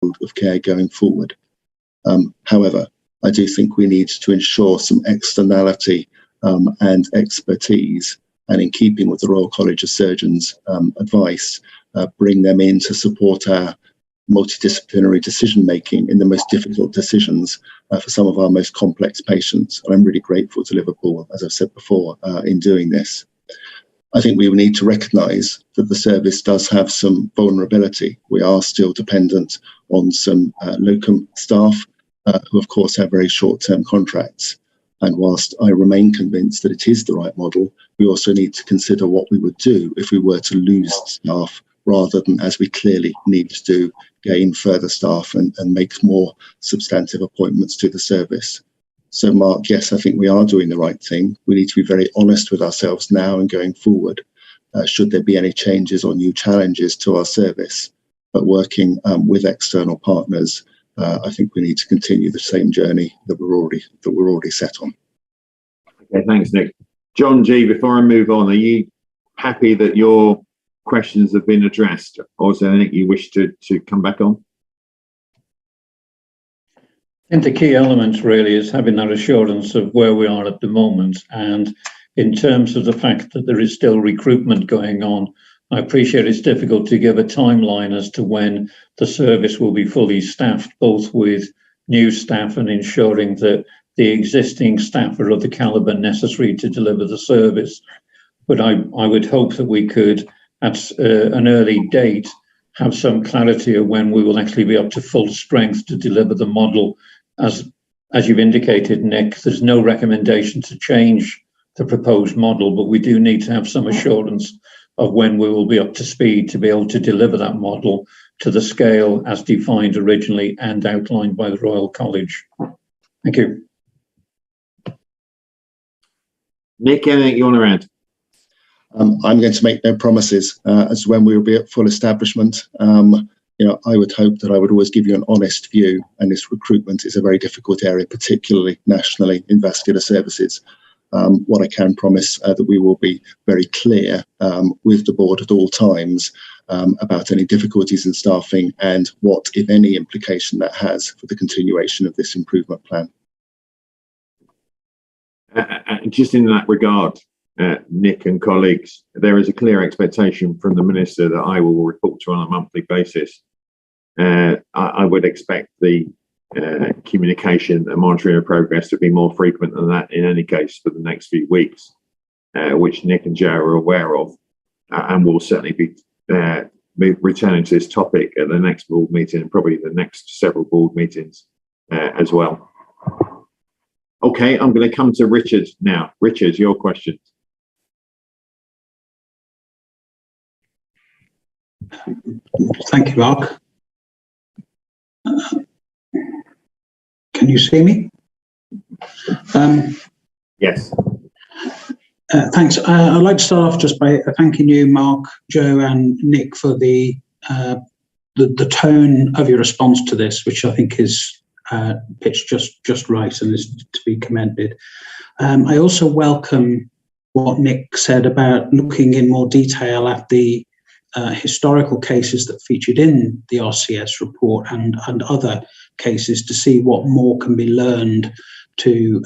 field of care going forward. However, I do think we need to ensure some externality and expertise, and in keeping with the Royal College of Surgeons' advice, bring them in to support our multidisciplinary decision making in the most difficult decisions for some of our most complex patients. And I'm really grateful to Liverpool, as I've said before, in doing this. I think we need to recognise that the service does have some vulnerability. We are still dependent on some locum staff who, of course, have very short-term contracts. And whilst I remain convinced that it is the right model, we also need to consider what we would do if we were to lose staff, rather than, as we clearly need to do, gain further staff and make more substantive appointments to the service. So, Mark, yes, I think we are doing the right thing. We need to be very honest with ourselves now and going forward, should there be any changes or new challenges to our service. But working with external partners, I think we need to continue the same journey that we're already set on. Okay, thanks, Nick. John G, before I move on, are you happy that your questions have been addressed, or is there anything you wish to come back on? I think the key element really is having that assurance of where we are at the moment, and in terms of the fact that there is still recruitment going on, I appreciate it's difficult to give a timeline as to when the service will be fully staffed, both with new staff and ensuring that the existing staff are of the calibre necessary to deliver the service. But I would hope that we could, at an early date, have some clarity of when we will actually be up to full strength to deliver the model. As you've indicated, Nick, there's no recommendation to change the proposed model, but we do need to have some assurance of when we will be up to speed to be able to deliver that model to the scale as defined originally and outlined by the Royal College. Thank you. Nick, anything you want to add? I'm going to make no promises as to when we will be at full establishment. I would hope that I would always give you an honest view, and this recruitment is a very difficult area, particularly nationally in vascular services. What I can promise that we will be very clear with the board at all times about any difficulties in staffing and what, if any, implication that has for the continuation of this improvement plan. Just in that regard, Nick and colleagues, there is a clear expectation from the Minister that I will report to on a monthly basis. I would expect the communication and monitoring of progress to be more frequent than that in any case for the next few weeks, which Nick and Joe are aware of, and we'll certainly be returning to this topic at the next board meeting and probably the next several board meetings as well. Okay, I'm going to come to Richard now. Richard, your questions. Thank you, Mark. Can you see me? Yes. Thanks. I'd like to start off just by thanking you, Mark, Joe, and Nick for the tone of your response to this, which I think is pitched just right and is to be commended. I also welcome what Nick said about looking in more detail at the historical cases that featured in the RCS report and other cases to see what more can be learned to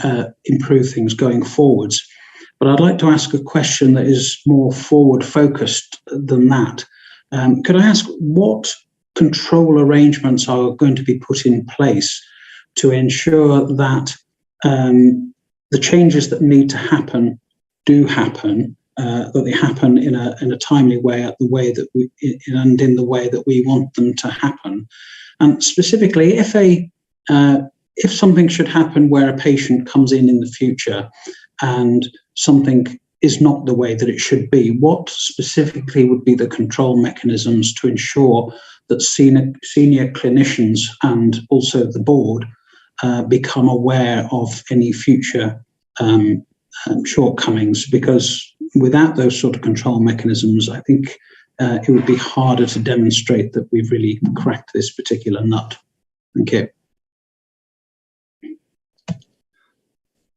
improve things going forwards. But I'd like to ask a question that is more forward focused than that. Could I ask what control arrangements are going to be put in place to ensure that the changes that need to happen do happen, that they happen in a timely way, in the way that we want them to happen? And specifically, if something should happen where a patient comes in the future and something is not the way that it should be, what specifically would be the control mechanisms to ensure that senior clinicians and also the board become aware of any future shortcomings? Because without those sort of control mechanisms, I think it would be harder to demonstrate that we've really cracked this particular nut. Thank you.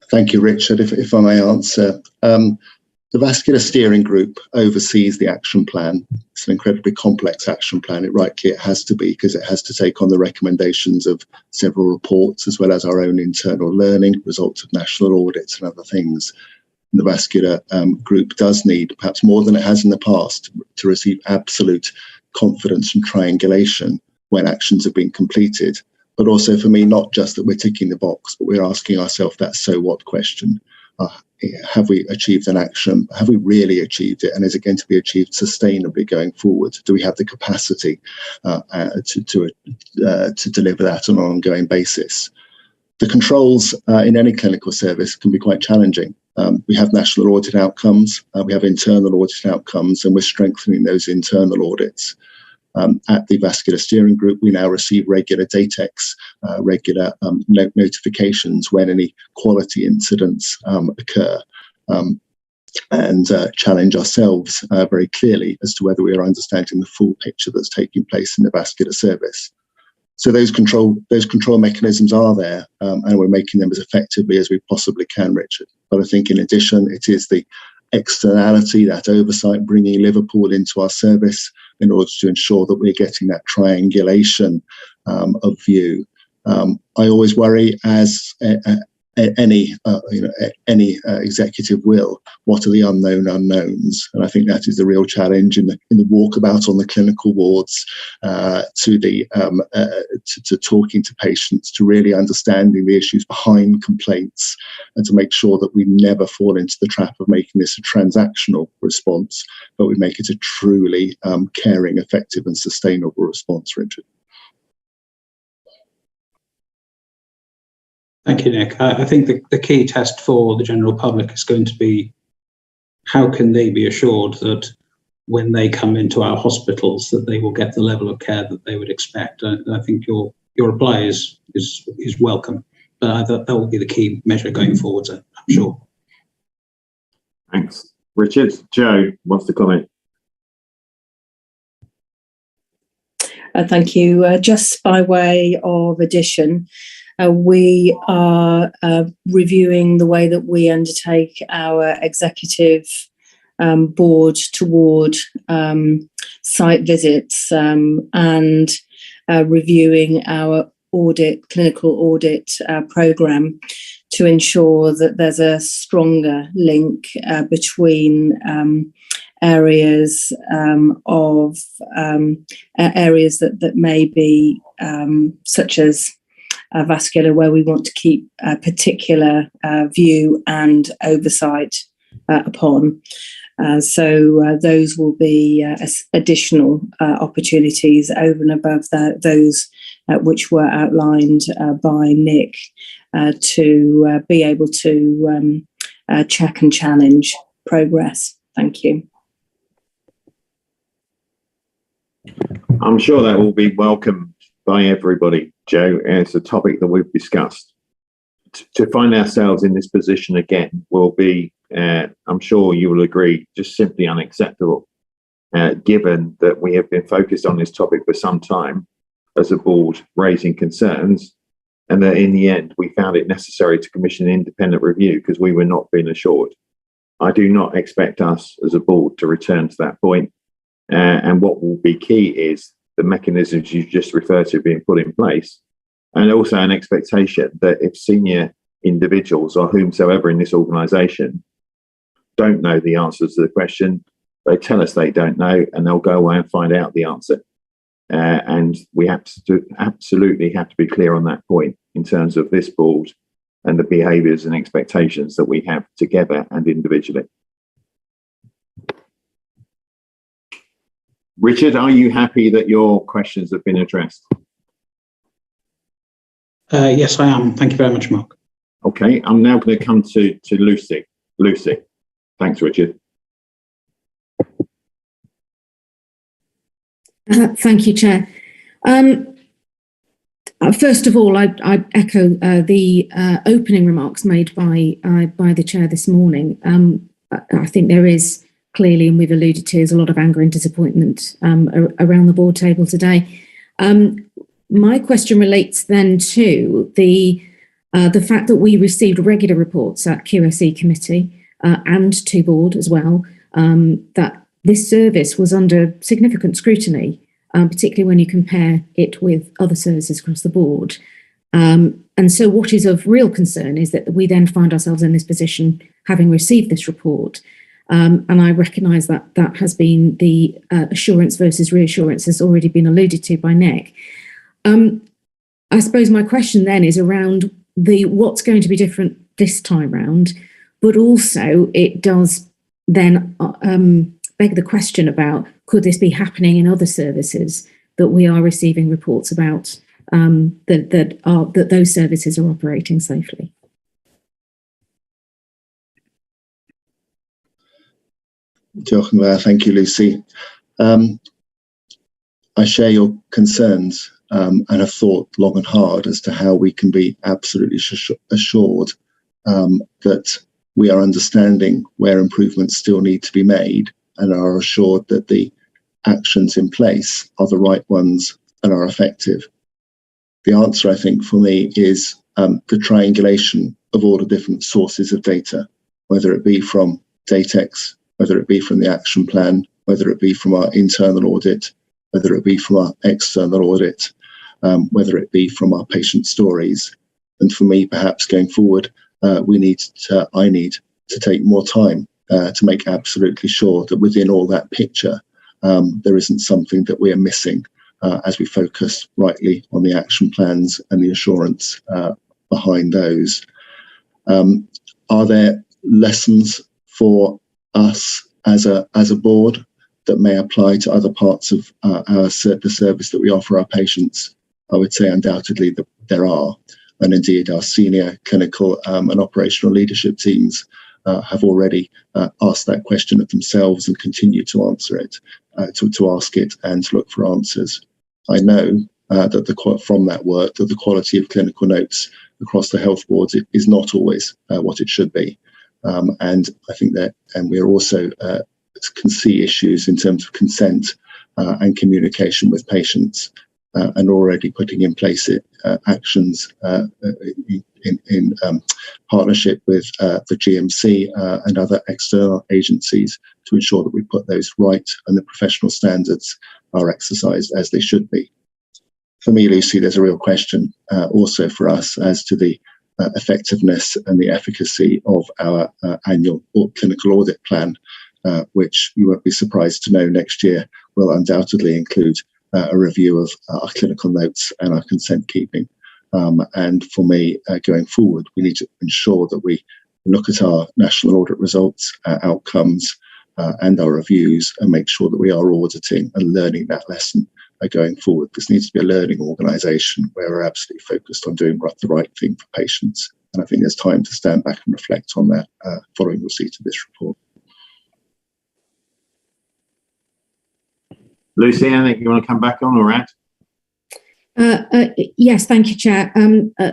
Thank you, Richard. If I may answer, the The vascular steering group oversees the action plan. It's an incredibly complex action plan. It has to be, because it has to take on the recommendations of several reports, as well as our own internal learning, results of national audits and other things. And the vascular group does need, perhaps more than it has in the past, to receive absolute confidence and triangulation when actions have been completed. But also for me, not just that we're ticking the box, but we're asking ourselves that so what question. Have we achieved an action? Have we really achieved it? And is it going to be achieved sustainably going forward? Do we have the capacity to deliver that on an ongoing basis? The controls in any clinical service can be quite challenging. We have national audit outcomes, we have internal audit outcomes, and we're strengthening those internal audits. At the vascular steering group, we now receive regular DATEX, regular notifications when any quality incidents occur, and challenge ourselves very clearly as to whether we are understanding the full picture that's taking place in the vascular service. So those control mechanisms are there, and we're making them as effectively as we possibly can, Richard. But I think in addition, it is the externality, that oversight, bringing Liverpool into our service in order to ensure that we're getting that triangulation of view. I always worry, as any executive will, what are the unknown unknowns? And I think that is the real challenge in the walkabout on the clinical wards, to talking to patients, to really understanding the issues behind complaints, and to make sure that we never fall into the trap of making this a transactional response, but we make it a truly caring, effective and sustainable response, Richard. Thank you, Nick. I think the key test for the general public is going to be, how can they be assured that when they come into our hospitals that they will get the level of care that they would expect? I think your reply is welcome, but that will be the key measure going forward, I'm sure. Thanks. Richard, Joe wants to comment. Thank you. Just by way of addition, we are reviewing the way that we undertake our executive board toward site visits, and reviewing our clinical audit programme to ensure that there's a stronger link between areas that may be such as vascular, where we want to keep a particular view and oversight upon. So those will be additional opportunities over and above those which were outlined by Nick, to be able to check and challenge progress. Thank you. I'm sure that will be welcomed by everybody, Joe. It's a topic that we've discussed. To find ourselves in this position again will be, I'm sure you will agree, just simply unacceptable, given that we have been focused on this topic for some time as a board, raising concerns, and that in the end we found it necessary to commission an independent review because we were not being assured. I do not expect us as a board to return to that point, and what will be key is the mechanisms you just referred to being put in place, and also an expectation that if senior individuals or whomsoever in this organisation don't know the answers to the question, they tell us they don't know, and they'll go away and find out the answer. And we have to absolutely have to be clear on that point in terms of this board and the behaviours and expectations that we have together and individually. Richard, are you happy that your questions have been addressed? Yes, I am. Thank you very much, Mark. Okay, I'm now going to come to Lucy. Lucy, thanks, Richard. Thank you, Chair. First of all, I echo the opening remarks made by the Chair this morning. I think there is clearly, and we've alluded to, there's a lot of anger and disappointment around the board table today. My question relates then to the fact that we received regular reports at QSE committee and to board as well, that this service was under significant scrutiny, particularly when you compare it with other services across the board. And so what is of real concern is that we then find ourselves in this position having received this report. And I recognise that that has been the assurance versus reassurance has already been alluded to by Nick. I suppose my question then is around what's going to be different this time round, but also it does then beg the question about, could this be happening in other services that we are receiving reports about that those services are operating safely? Thank you, Lucy. I share your concerns and have thought long and hard as to how we can be absolutely assured that we are understanding where improvements still need to be made and are assured that the actions in place are the right ones and are effective. The answer, I think, for me is the triangulation of all the different sources of data, whether it be from Datex, whether it be from the action plan, whether it be from our internal audit, whether it be from our external audit, whether it be from our patient stories. And for me, perhaps going forward, I need to take more time to make absolutely sure that within all that picture, there isn't something that we are missing as we focus rightly on the action plans and the assurance behind those. Are there lessons for us as a board that may apply to other parts of the service that we offer our patients? I would say undoubtedly that there are, and indeed our senior clinical and operational leadership teams have already asked that question of themselves and continue to answer it, to ask it and to look for answers. I know that from that work that the quality of clinical notes across the health boards is not always what it should be. And I think that, and we're also can see issues in terms of consent and communication with patients, and already putting in place actions in partnership with the GMC and other external agencies to ensure that we put those right and the professional standards are exercised as they should be. For me, Lucy, there's a real question also for us as to the effectiveness and the efficacy of our annual clinical audit plan, which you won't be surprised to know next year will undoubtedly include a review of our clinical notes and our consent keeping. And for me, going forward, we need to ensure that we look at our national audit results, our outcomes, and our reviews, and make sure that we are auditing and learning that lesson going forward. This needs to be a learning organisation where we're absolutely focused on doing the right thing for patients. And I think there's time to stand back and reflect on that following receipt of this report. Lucy, anything you want to come back on or add? Yes, thank you, Chair.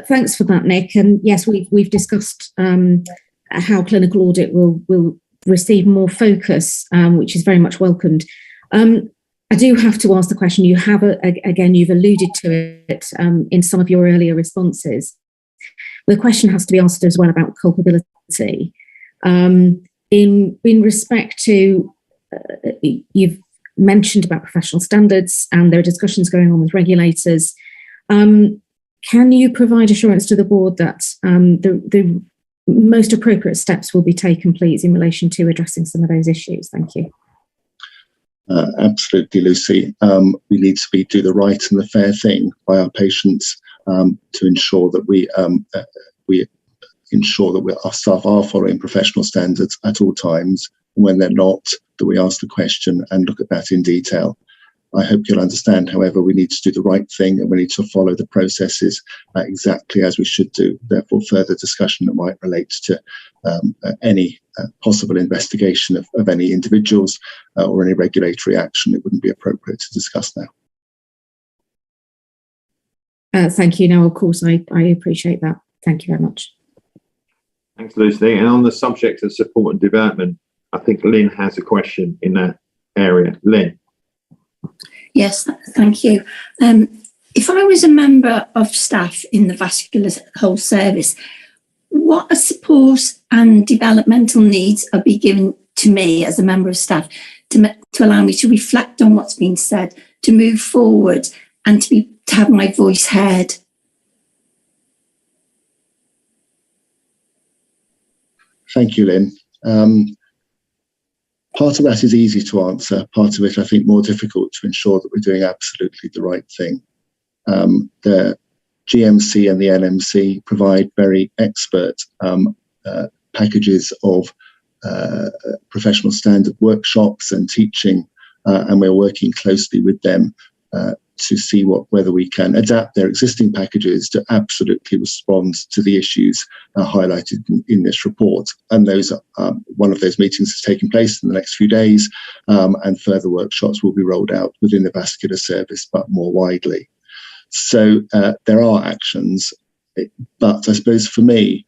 Thanks for that, Nick. And yes, we've discussed how clinical audit will receive more focus, which is very much welcomed. I do have to ask the question. You have again, you've alluded to it in some of your earlier responses. The question has to be asked as well about culpability. In respect to you've mentioned about professional standards, and there are discussions going on with regulators. Can you provide assurance to the board that the most appropriate steps will be taken, please, in relation to addressing some of those issues? Thank you. Absolutely, Lucy. We need to do the right and the fair thing by our patients to ensure that we ensure that our staff are following professional standards at all times. When they're not, that we ask the question and look at that in detail. I hope you'll understand, however, we need to do the right thing and we need to follow the processes exactly as we should do. Therefore, further discussion that might relate to any possible investigation of any individuals or any regulatory action, it wouldn't be appropriate to discuss now. Thank you. Now, of course, I appreciate that. Thank you very much. Thanks, Lucy. And on the subject of support and development, I think Lyn has a question in that area. Lyn. Yes, thank you. If I was a member of staff in the vascular whole service, what support and developmental needs are being given to me as a member of staff to allow me to reflect on what's been said, to move forward, and to have my voice heard? Thank you, Lynn. Part of that is easy to answer. Part of it, I think, more difficult to ensure that we're doing absolutely the right thing. The GMC and the NMC provide very expert packages of professional standard workshops and teaching, and we're working closely with them to see whether we can adapt their existing packages to absolutely respond to the issues highlighted in this report. And one of those meetings is taking place in the next few days, and further workshops will be rolled out within the vascular service, but more widely. So there are actions, but I suppose for me,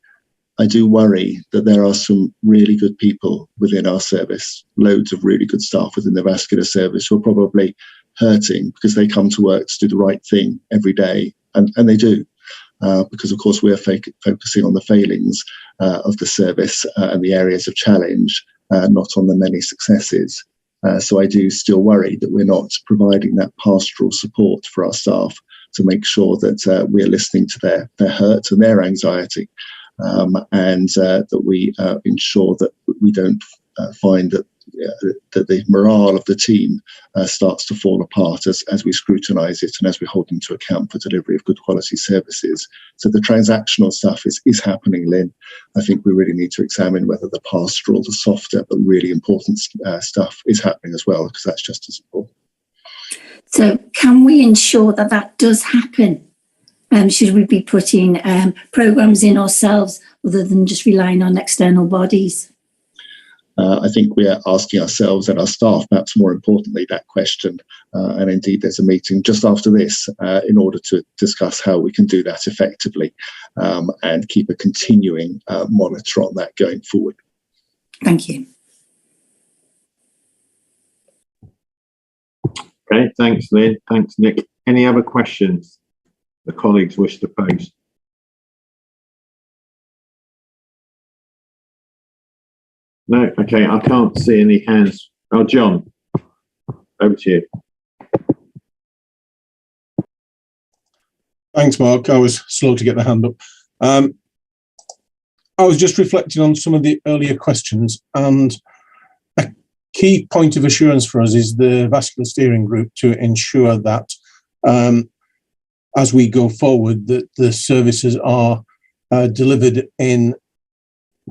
I do worry that there are some really good people within our service, loads of really good staff within the vascular service who are probably hurting because they come to work to do the right thing every day, and they do, because of course we're focusing on the failings of the service and the areas of challenge, not on the many successes. So I do still worry that we're not providing that pastoral support for our staff to make sure that we're listening to their hurt and their anxiety, and that we ensure that we don't find that the morale of the team starts to fall apart as we scrutinise it and as we hold them to account for delivery of good quality services. So the transactional stuff is happening, Lynn. I think we really need to examine whether the pastoral, the softer but really important stuff is happening as well, because that's just as important. So can we ensure that that does happen? Should we be putting programmes in ourselves other than just relying on external bodies? I think we are asking ourselves and our staff, perhaps more importantly, that question. And indeed, there's a meeting just after this in order to discuss how we can do that effectively and keep a continuing monitor on that going forward. Thank you. Okay, thanks, Lynn. Thanks, Nick. Any other questions the colleagues wish to pose? No, okay, I can't see any hands. Oh, John, over to you. Thanks, Mark. I was slow to get the hand up. I was just reflecting on some of the earlier questions, and a key point of assurance for us is the vascular steering group to ensure that as we go forward, that the services are delivered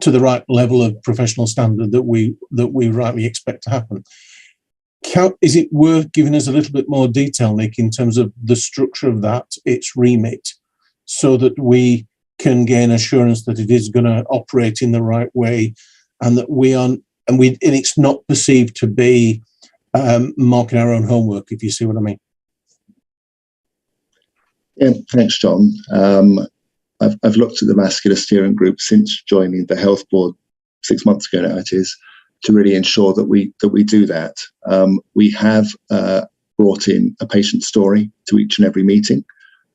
to the right level of professional standard that we rightly expect to happen. Is it worth giving us a little bit more detail, Nick, in terms of the structure of that, its remit, so that we can gain assurance that it is going to operate in the right way, and that it's not perceived to be marking our own homework, if you see what I mean? Yeah, thanks, John. I've looked at the vascular steering group since joining the health board 6 months ago now, it is, to really ensure that we do that. We have brought in a patient story to each and every meeting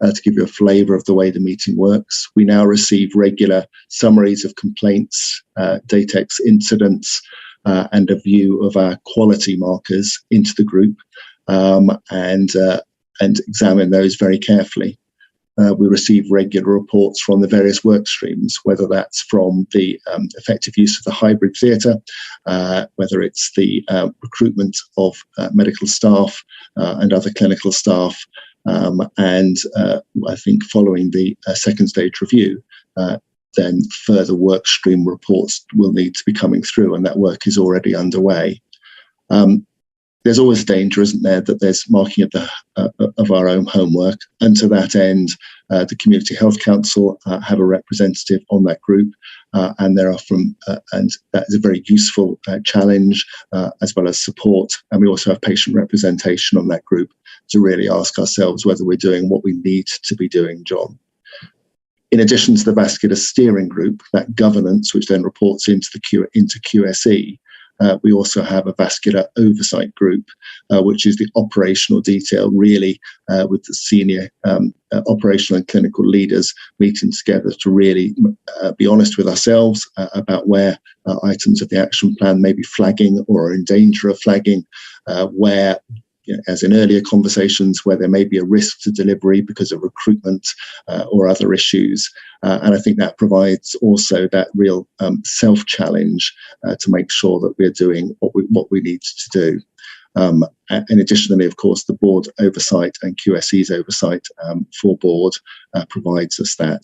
to give you a flavour of the way the meeting works. We now receive regular summaries of complaints, DATEX incidents, and a view of our quality markers into the group, and examine those very carefully. We receive regular reports from the various work streams, whether that's from the effective use of the hybrid theatre, whether it's the recruitment of medical staff and other clinical staff, and I think following the second stage review, then further work stream reports will need to be coming through, and that work is already underway. There's always danger, isn't there, that there's marking of our own homework, and to that end, the Community Health Council have a representative on that group, and and that is a very useful challenge as well as support. And we also have patient representation on that group to really ask ourselves whether we're doing what we need to be doing, John. In addition to the vascular steering group, that governance, which then reports into QSE, we also have a vascular oversight group, which is the operational detail, really, with the senior operational and clinical leaders meeting together to really be honest with ourselves about where items of the action plan may be flagging or are in danger of flagging, where, as in earlier conversations, where there may be a risk to delivery because of recruitment or other issues. And I think that provides also that real self-challenge to make sure that we're doing what we need to do. And additionally, of course, the board oversight and QSE's oversight for board provides us that.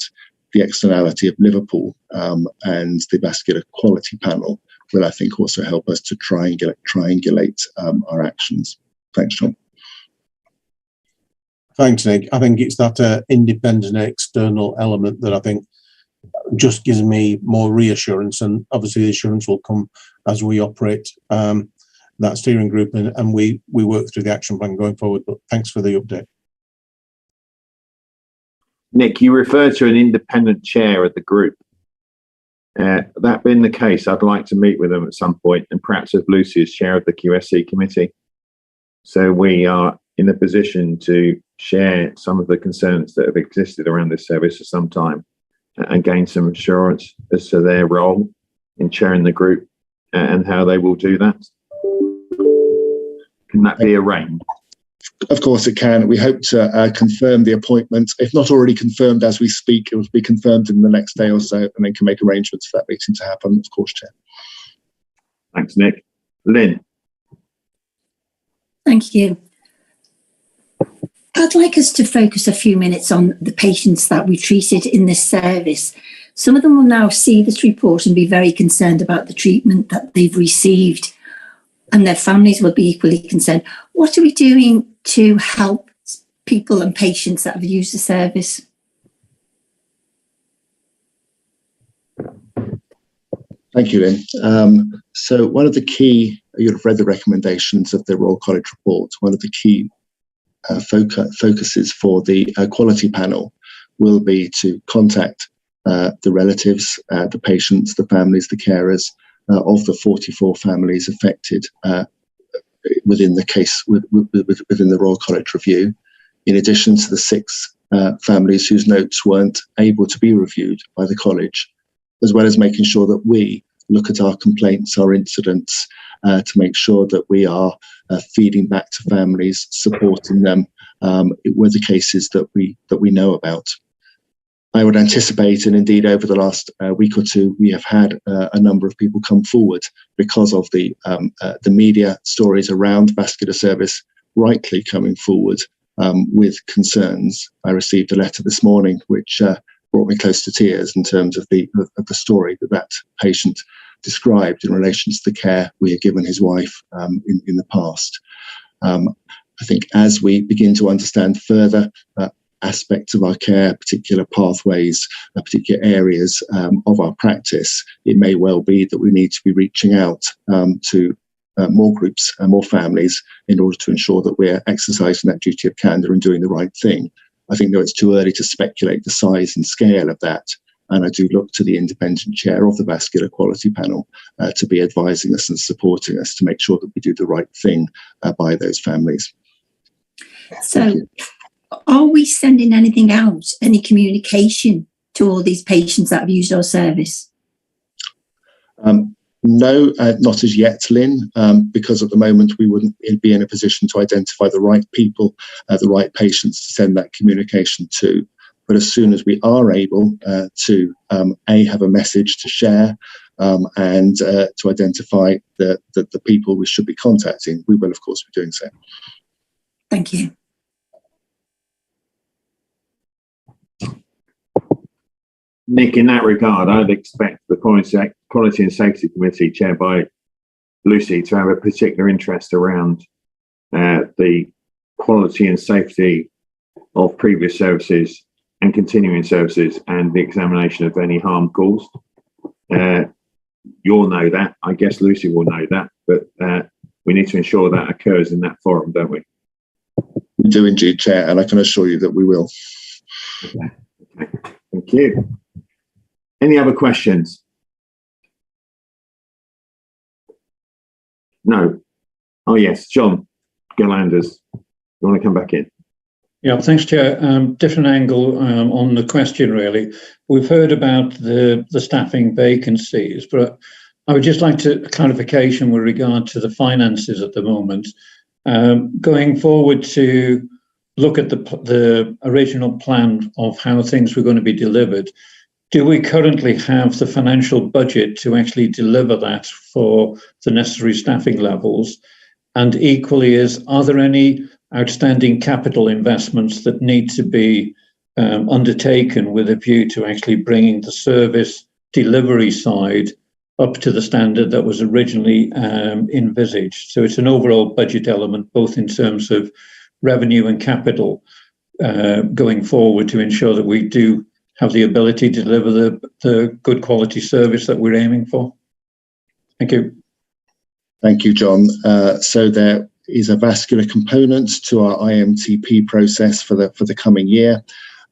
The externality of Liverpool and the vascular quality panel will, I think, also help us to triangulate our actions. Thanks, John. Thanks, Nick. I think it's that independent external element that I think just gives me more reassurance, and obviously the assurance will come as we operate that steering group and we work through the action plan going forward. But thanks for the update. Nick, you referred to an independent chair of the group. That being the case, I'd like to meet with them at some point, and perhaps if Lucy is chair of the QSC committee. So we are in a position to share some of the concerns that have existed around this service for some time and gain some assurance as to their role in chairing the group and how they will do that. Can that be arranged? Of course it can. We hope to confirm the appointment. If not already confirmed as we speak, it will be confirmed in the next day or so, and then can make arrangements for that meeting to happen, of course, Chair. Thanks, Nick. Lyn. Thank you. I'd like us to focus a few minutes on the patients that we treated in this service. Some of them will now see this report and be very concerned about the treatment that they've received, and their families will be equally concerned. What are we doing to help people and patients that have used the service? Thank you, Lyn. So one of the key, you'll have read the recommendations of the Royal College report. One of the key focuses for the quality panel will be to contact the relatives, the patients, the families, the carers of the 44 families affected within the case, within the Royal College review, in addition to the 6 families whose notes weren't able to be reviewed by the college, as well as making sure that we look at our complaints, our incidents, to make sure that we are feeding back to families, supporting them with the cases that we know about. I would anticipate, and indeed over the last week or two, we have had a number of people come forward because of the media stories around vascular service rightly coming forward with concerns. I received a letter this morning which brought me close to tears in terms of the story that patient described in relation to the care we had given his wife in the past. I think as we begin to understand further aspects of our care, particular pathways, particular areas of our practice, it may well be that we need to be reaching out to more groups and more families in order to ensure that we're exercising that duty of candour and doing the right thing. I think, though, it's too early to speculate the size and scale of that, and I do look to the independent chair of the vascular quality panel to be advising us and supporting us to make sure that we do the right thing by those families. So, are we sending anything out, any communication to all these patients that have used our service? No, not as yet, Lyn, because at the moment we wouldn't be in a position to identify the right people, the right patients to send that communication to. But as soon as we are able to, have a message to share and to identify the people we should be contacting, we will, of course, be doing so. Thank you. Nick, in that regard, I'd expect the Quality and Safety Committee, chaired by Lucy, to have a particular interest around the quality and safety of previous services and continuing services and the examination of any harm caused. You'll know that. I guess Lucy will know that, but we need to ensure that occurs in that forum, don't we? We do indeed, Chair, and I can assure you that we will. Okay. Thank you. Any other questions? No. Oh, yes, John Galanders. You want to come back in? Yeah, thanks, Chair. Different angle on the question, really. We've heard about the staffing vacancies, but I would just like a clarification with regard to the finances at the moment. Going forward to look at the original plan of how things were going to be delivered, do we currently have the financial budget to actually deliver that for the necessary staffing levels? And equally, are there any outstanding capital investments that need to be undertaken with a view to actually bringing the service delivery side up to the standard that was originally envisaged? So it's an overall budget element, both in terms of revenue and capital going forward, to ensure that we do have the ability to deliver the good quality service that we're aiming for. Thank you. Thank you, John. So there is a vascular component to our IMTP process for the coming year,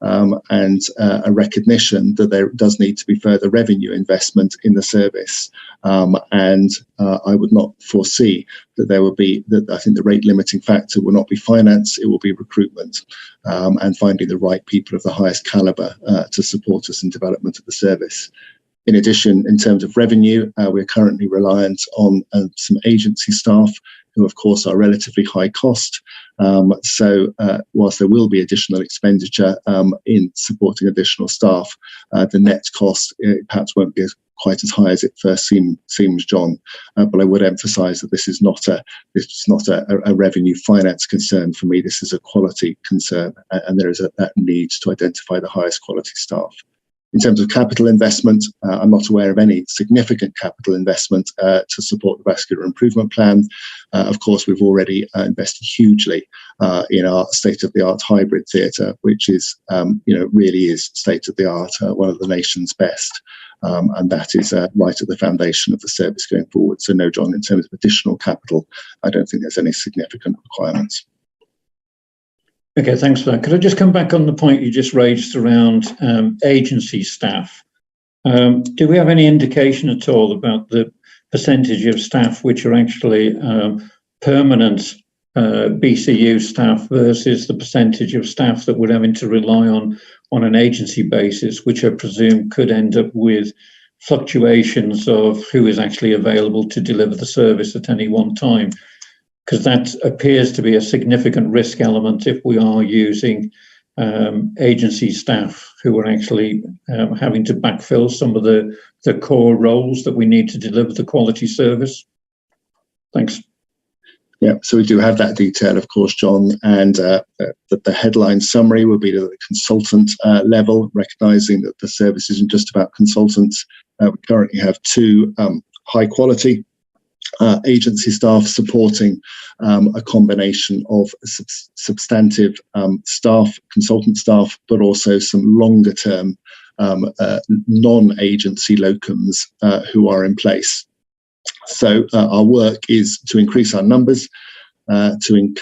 and a recognition that there does need to be further revenue investment in the service. And I would not foresee that there will be, that I think the rate limiting factor will not be finance, it will be recruitment, and finding the right people of the highest calibre to support us in development of the service. In addition, in terms of revenue, we're currently reliant on some agency staff who, of course, are relatively high cost. So whilst there will be additional expenditure in supporting additional staff, the net cost perhaps won't be quite as high as it first seems, John. But I would emphasise that this is not a revenue finance concern for me. This is a quality concern, and there is that need to identify the highest quality staff. In terms of capital investment, I'm not aware of any significant capital investment to support the vascular improvement plan. Of course, we've already invested hugely in our state-of-the-art hybrid theatre, which is, really is state-of-the-art, one of the nation's best. And that is right at the foundation of the service going forward. So no, John, in terms of additional capital, I don't think there's any significant requirements. Okay, thanks for that. Could I just come back on the point you just raised around agency staff? Do we have any indication at all about the percentage of staff which are actually permanent BCU staff versus the percentage of staff that we're having to rely on an agency basis, which I presume could end up with fluctuations of who is actually available to deliver the service at any one time? Because that appears to be a significant risk element if we are using agency staff who are actually having to backfill some of the core roles that we need to deliver the quality service. Thanks. Yeah, so we do have that detail, of course, John, and the headline summary will be to the consultant level, recognising that the service isn't just about consultants. We currently have two high quality agency staff supporting a combination of substantive staff, consultant staff, but also some longer term non-agency locums who are in place. So our work is to increase our numbers, to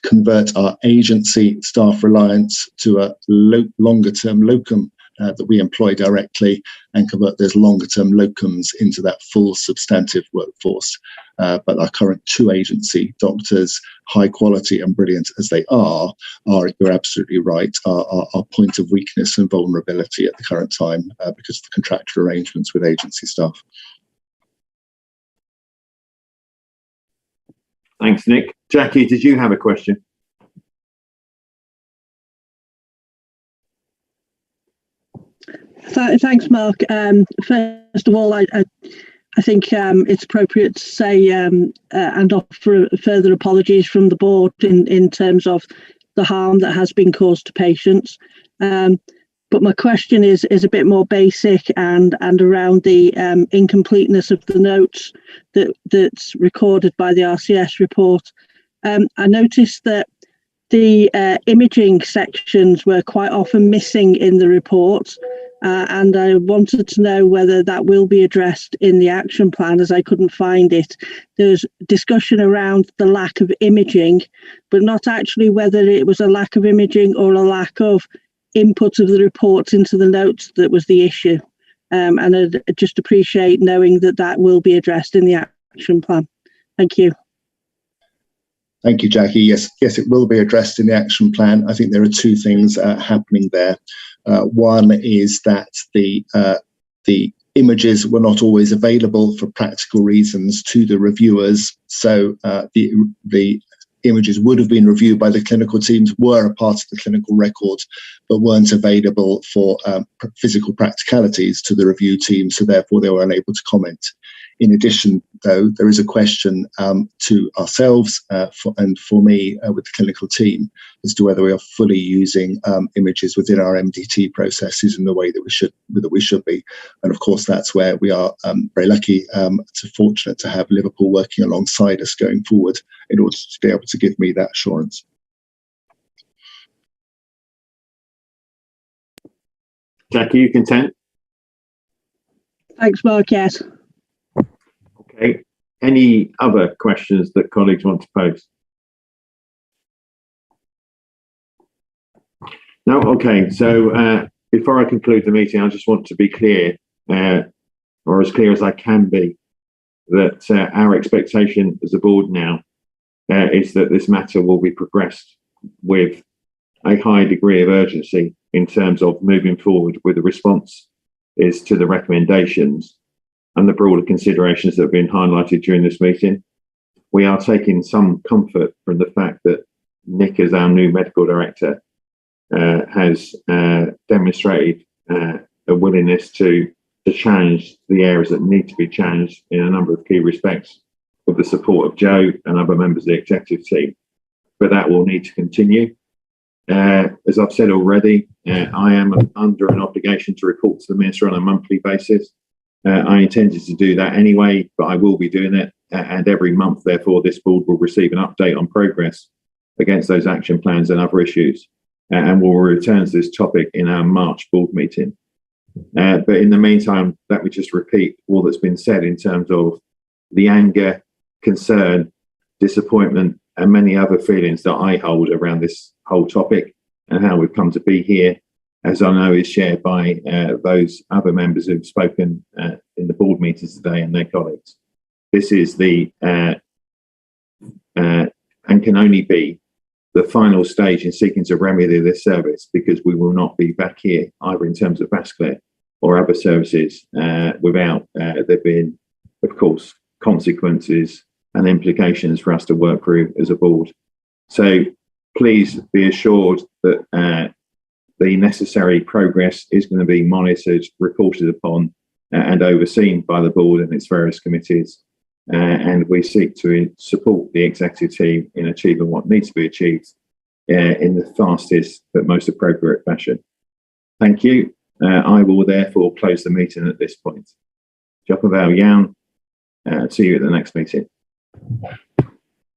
convert our agency staff reliance to a longer term locum that we employ directly, and convert those longer term locums into that full substantive workforce. But our current two agency doctors, high quality and brilliant as they are, you're absolutely right, our point of weakness and vulnerability at the current time because of the contractual arrangements with agency staff. Thanks, Nick. Jackie, did you have a question? Thanks, Mark. First of all, I think it's appropriate to say and offer further apologies from the board in terms of the harm that has been caused to patients. But my question is a bit more basic and around the incompleteness of the notes that's recorded by the RCS report. I noticed that the imaging sections were quite often missing in the report. And I wanted to know whether that will be addressed in the action plan, as I couldn't find it. There's discussion around the lack of imaging, but not actually whether it was a lack of imaging or a lack of input of the reports into the notes that was the issue. and I'd just appreciate knowing that that will be addressed in the action plan. Thank you. Thank you, Jackie. Yes, it will be addressed in the action plan. I think there are two things happening there. One is that the images were not always available for practical reasons to the reviewers. So the images would have been reviewed by the clinical teams, were a part of the clinical record, but weren't available for physical practicalities to the review team. So therefore they were unable to comment. In addition, though, there is a question to ourselves and for me with the clinical team as to whether we are fully using images within our MDT processes in the way that we should be. And of course, that's where we are very lucky, fortunate to have Liverpool working alongside us going forward in order to be able to give me that assurance. Jackie, you content? Thanks, Mark. Yes. Okay. Any other questions that colleagues want to pose? No? Okay. So before I conclude the meeting, I just want to be clear, or as clear as I can be, that our expectation as a board now is that this matter will be progressed with a high degree of urgency in terms of moving forward with the response is to the recommendations and the broader considerations that have been highlighted during this meeting. We are taking some comfort from the fact that Nick, as our new medical director, has demonstrated a willingness to change the areas that need to be changed in a number of key respects with the support of Joe and other members of the executive team. But that will need to continue. As I've said already, I am under an obligation to report to the Minister on a monthly basis. I intended to do that anyway, but I will be doing it. And every month, therefore, this board will receive an update on progress against those action plans and other issues. And we'll return to this topic in our March board meeting. But in the meantime, let me just repeat all that's been said in terms of the anger, concern, disappointment, and many other feelings that I hold around this whole topic and how we've come to be here, as I know is shared by those other members who've spoken in the board meetings today and their colleagues. This is and can only be the final stage in seeking to remedy this service, because we will not be back here either in terms of vascular or other services without there being, of course, consequences and implications for us to work through as a board. So please be assured that the necessary progress is going to be monitored, reported upon, and overseen by the board and its various committees. And we seek to support the executive team in achieving what needs to be achieved in the fastest but most appropriate fashion. Thank you. I will therefore close the meeting at this point. Diolch yn fawr iawn. See you at the next meeting.